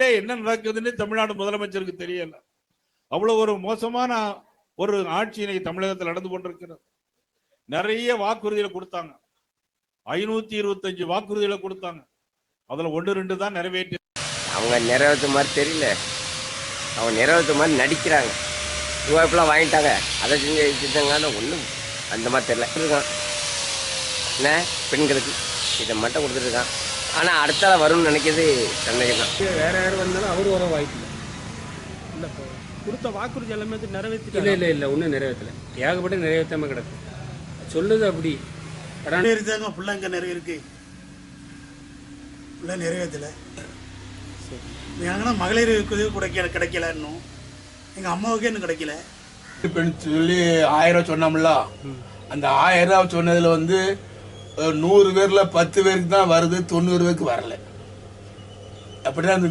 நாட்டிலே என்ன நடக்குதுன்னு தமிழ்நாடு முதலமைச்சருக்கு தெரியல. அவ்வளவு ஒரு மோசமான ஒரு ஆட்சி தமிழகத்தில் நடந்து கொண்டிருக்கிறது. நிறைய வாக்குறுதிகளை கொடுத்தாங்க, 525 வாக்குறுதிகளை கொடுத்தாங்க. அதுல 1-2 தான் நிறைவேற்றி. அவங்க நிறைவேற்ற மாதிரி தெரியல, அவங்க நிறைவேற்ற மாதிரி நடிக்கிறாங்க. ரூபாய்ப்பெல்லாம் வாங்கிட்டாங்க, அதை செஞ்சாங்க, ஒன்றும் அந்த மாதிரி தெரியல. இருக்கான் என்ன பெண்களுக்கு இதை மட்டும் கொடுத்துருக்கான். ஆனால் அடுத்தால வரும்னு நினைக்கிறது சென்னைக்கு தான். வேற யாரும் வந்தாலும் அவர் வர வாய்ப்பு இல்லை. கொடுத்த வாக்குறுதி எல்லாமே நிறைவேற்றி இல்லை ஒன்றும் நிறைவேற்றலை. ஏகப்பட்ட நிறைவேற்றாமல் கிடக்கு. சொல்லுது அப்படி நிறைவேற்றாங்க. ஃபுல்லாக இங்கே நிறைவேற்கு ஃபுல்லாக நிறைவேற்றலை. எங்கன்னா மகளிர் கிடைக்கல, இன்னும் எங்கள் அம்மாவுக்கே இன்னும் கிடைக்கல. பெண் சொல்லி 1000 சொன்னோம்ல, அந்த 1000 சொன்னதுல 100 பேர்ல 10 பேருக்கு தான் வருது, 90 பேருக்கு வரல. அப்படிதான்